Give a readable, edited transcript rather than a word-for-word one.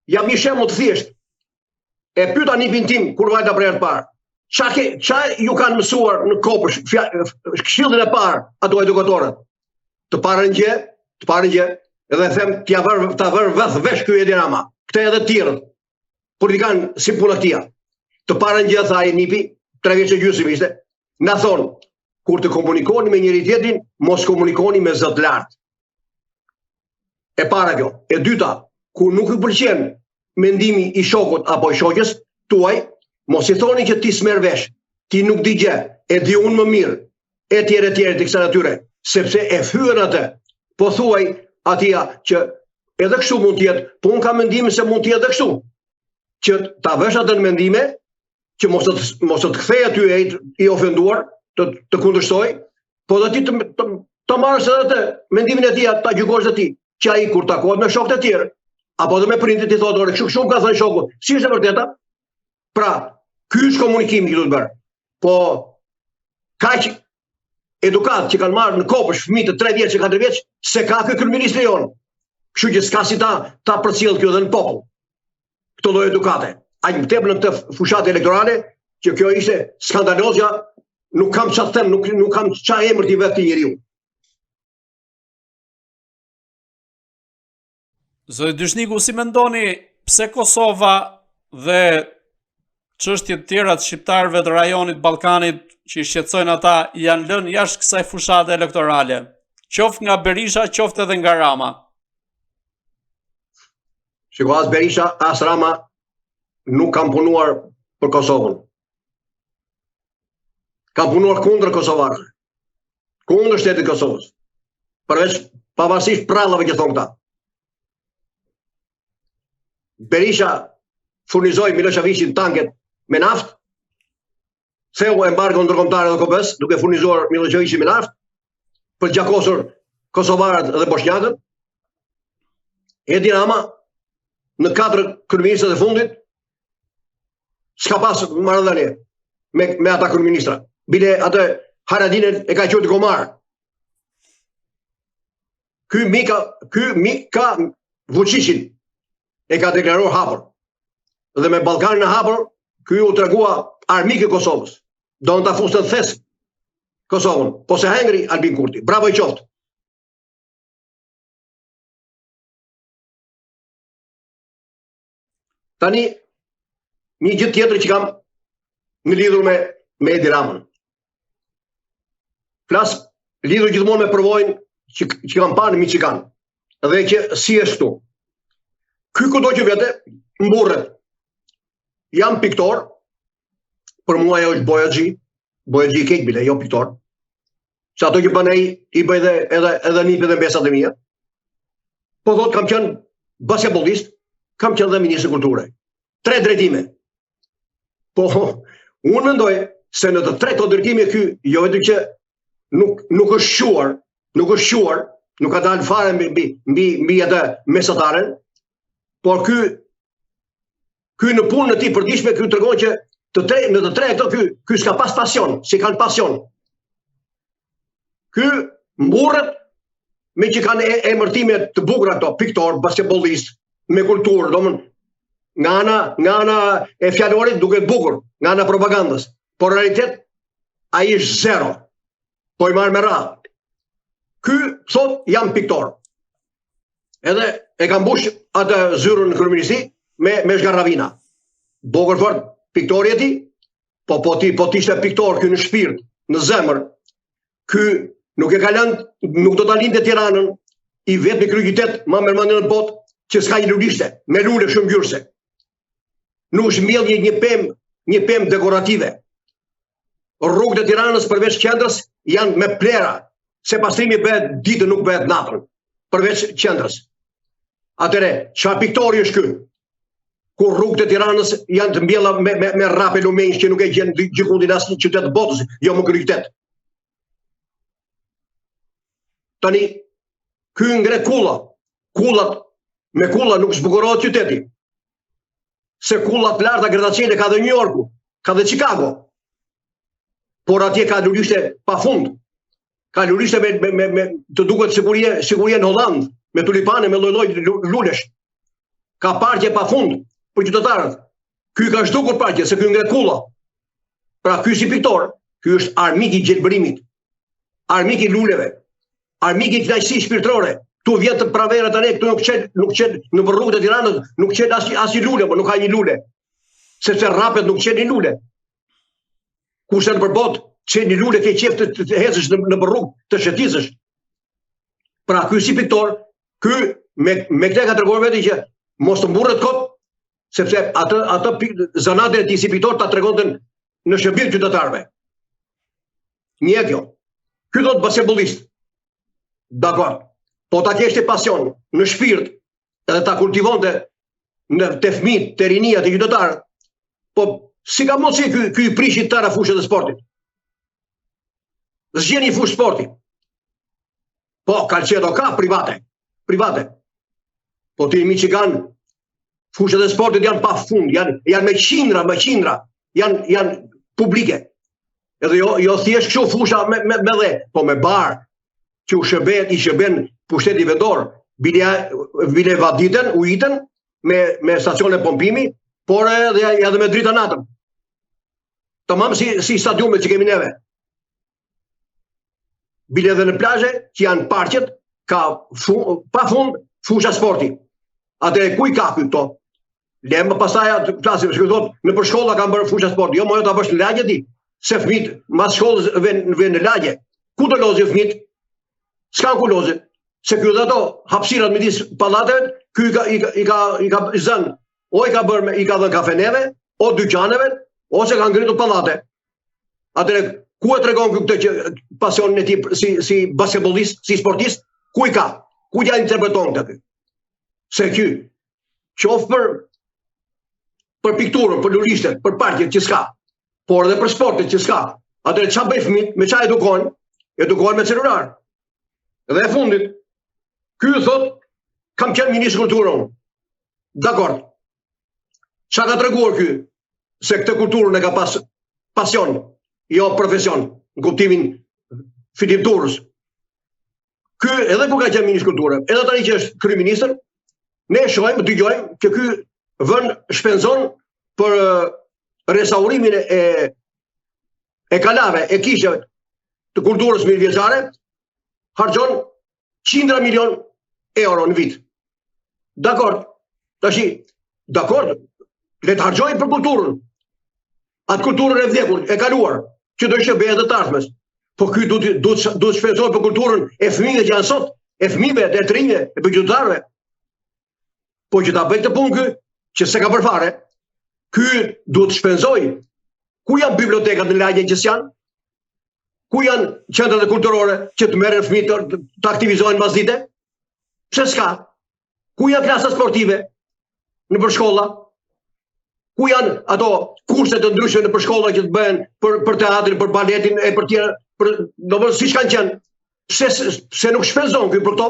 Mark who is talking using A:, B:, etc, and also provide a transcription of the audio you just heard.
A: Jam një shembull të thjesht. E pyeta nipin tim kur vajta për herë të parë. Qa ju kanë mësuar në Kopësh, këshillin e parë ato edukatorët? Të parën gjë, edhe them ta vër vesh ky Edi Rama. Këtë edhe të tjerët. Politikan si puna tia. Të parën gjë tha ai nipi, 3 vjeç e gjysmë ishte. Na thon, kur të komunikoni me njëri tjetrin, mos komunikoni me zot lart. E para kjo. E dyta, kur nuk ju pëlqen mendimi i shokut apo i shoqes tuaj, mos i thoni që ti s'merr vesh, ti nuk di gjë, e di unë më mirë, etj të kësaj natyre, sepse e fyen atë. Po thuaj atia që edhe kështu mund të jetë, po unë kam mendimin se mund të jetë edhe kështu. Që ta vësh atë në mendime, që mos të kthej aty i ofenduar, të kundërshtoj, po dhe ti të marrësh edhe atë mendimin e tij, ta gjykosh dhe ti, që ai kur takohet me shokët e tjerë, apo dhe me prindit i thotë, ore, kështu ka thënë shoku, si është e vërteta? Pra, ky është komunikimi që duhet bërë. Po, kaq edukat që kanë marrë në Kopësh fëmijë të 3 vjeç e 4 vjeç, se ka ky kryeministri jon. Kështu që s'ka si ta përcjell kjo edhe në popull. Këto lloj edukate. Aq më tepër në këtë fushatë elektorale, që kjo ishte skandalozja, nuk kam çfarë them, nuk kam çfarë emër t'i vet të njeriu.
B: Zoti Dyshniku, si mendoni pse Kosova dhe çështjet tjera të shqiptarëve të rajonit Ballkanit që i shqetësojnë ata janë lënë jashtë kësaj fushate elektorale, qoftë nga Berisha, qoftë edhe nga Rama?
A: Shiko, as Berisha, as Rama nuk kam punuar për Kosovën. Kam punuar kundër kosovarëve, kundër shtetit të Kosovës. Pavarësisht prallave që thonë këta. Berisha furnizoi Miloševićin tanket me naftë, theu embargo ndërkombëtar dhe KOBE-s, duke furnizuar Miloševićin me naftë, për gjakosur kosovarët dhe bosnjakët. Edi Rama, në 4 kryeministrat e fundit, s'ka pas marrëdhënie me ata kryeministra. Bile atë Haradinën e ka quajtur gomar. Ky Mika Vučićin e ka deklaruar hapur. Dhe me Ballkanin e hapur, ky u tregua armik e Kosovës. Do në ta fuste në thes Kosovën. Po se hengri Albin Kurti. Bravo i qoftë. Tani, një gjë tjetër që kam në lidhur me Edi Ramën. Flas lidhur gjithmonë me përvojën që kam parë në Michigan. Dhe që si është këtu. Ky kudo që vete, mburret. Jam piktor, për mua ajo është bojaxhi i keq bile, jo piktor. Që ato që bën ai i bëj edhe nipet dhe mbesat e mia. Po thot kam qenë basketbollist, kam qenë dhe ministri kulture. 3 drejtime. Po unë mendoj se në të 3 këto drejtime ky jo vetëm që nuk është shuar, nuk ka dalë fare mbi atë mesataren, por ky në punën e tij përditshme ky tregon që në të 3 këto ky s'ka pas pasion, si kanë pasion. Ky mburret me që kanë emërtime të bukura këto, piktor, basketbollist, me kulturë, domthon nga ana e fjalorit duket bukur, nga ana propagandës. Por në realitet ai është zero. Po i marr me radhë. Ky thot jam piktor. Edhe e ka mbush atë zyrën në kryeministri me zgarravina. Bukur fort piktori e tij, po ti ishte piktor ky në shpirt, në zemër. Ky nuk e ka lënë, nuk do ta lindte Tiranën, i vetmi kryeqytet më mërmendën në botë që s'ka një lulishte, me lule shumë gjyrëse. Nuk është mbjell një pemë dekorative. Rrugët e Tiranës përveç qendrës janë me plera, se pastrimi bëhet ditën, nuk bëhet natën, përveç qendrës. Atëre, çfarë piktori është ky? Kur rrugët e Tiranës janë të mbjella me rrape lumenj që nuk e gjen gjykundin asnjë qytet të botës, jo më kryeqytet. Tani, ky ngre kullat, me kulla nuk zbukurohet qyteti. Se kullat larta gradacjele ka dhe New Yorku, ka dhe Chicago. Por atje ka lulishte pa fund. Ka lulishte me të duket sigurie në Holland, me tulipane, me lloj-lloj lulesh. ka parqe pa fund për qytetarët. Ky ka zhdukur parqe, se ky ngre kulla. Pra ky si piktor, ky është armik i gjelbërimit, armik i luleve, armik i kënaqësisë shpirtërore. Tu vjen të pranverë tani, këtu nuk qet në rrugët e Tiranës, nuk qet as një lule, por nuk ka një lule. Sepse rrapet nuk qet një lule. Kurse në përbot, qet një lule ke qef të hecësh në rrugë, të shëtisësh. Pra ky si piktor, ky me këtë ka treguar vetë që mos të mburret kot, sepse atë zanate e tij si piktor ta tregonte në shërbim qytetarëve. Një kjo. Ky do të basketbollist. Dakor. Po ta kishte pasion në shpirt edhe ta kultivonte te fëmijët, te rinia, te qytetarët. Po si ka mundsi ky i prishit tëra fushën e sportit? Zgjen një fushë sporti. Po Calcedo ka private. Po ti mi që kanë fushët e sportit janë pa fund, janë me qindra, janë publike. Edhe jo thjesht kështu fusha me dhe, po me barë, që i shërben pushteti vendor, bile vaditen, ujiten, me stacione pompimi, por edhe me drita natën. Tamam si stadiumet që kemi neve. Bile edhe në plazhe, që janë parqet, ka pa fund fusha sporti. Atëre ku i ka këto? Lemë pastaj të flasim, që thot, në për shkolla kanë bërë fusha sporti. Jo, ta bësh në lagje ti, se fëmijët mas shkollës vjen në lagje. Ku do lozin fëmijët? S'kan ku lozin. Se ky dhe ato hapësirat midis pallateve, ky i ka zënë, o i ka dhënë kafeneve, o dyqaneve, ose ka ngritur pallate. Atëre ku e tregon këtë që pasionin e tij si basketbollist, si sportist, ku i ka? Ku ja interpreton këtë? Se ky qoftë për pikturën, për lulishtet, për parqet që s'ka, por edhe për sportet që s'ka. Atëre çfarë bëjnë fëmijët? Me çfarë edukohen? Edukohen me celular. Dhe e fundit, ky thot, kam qenë ministër kulturën. Dakor. Çfarë ka treguar ky? Se këtë kulturën e ka pas pasion, jo profesion, në kuptimin fitimturës. Ky edhe kur ka qenë ministër kulture, edhe tani që është kryeministër, ne shohim, dëgjojmë që ky shpenzon për restaurimin e kalave, e kishave të kulturës mirëvjetësare, harxhon qindra milion euro në vit. Dakor. Dakor, le të harxhojë për kulturën. Atë kulturën e vdekur, e kaluar, që do ishte bëhet të ardhmes. Po ky duhet shpenzojë për kulturën e fëmijëve që janë sot, e fëmijëve, e të rinjve, e qytetarëve. Po që ta bëj të punë ky, që s'e ka bërë fare, ky duhet shpenzojë. Ku janë bibliotekat në lagje që s'janë? Ku janë qendrat kulturore që të merren fëmijët të aktivizohen masdite? Pse s'ka? Ku janë klasa sportive në përshkolla? Ku janë ato kurse të ndryshme në përshkolla që të bëhen për teatrin, për baletin e për tjera, domosdoshmë siç kanë qenë. Pse nuk shpenzon ky për këto?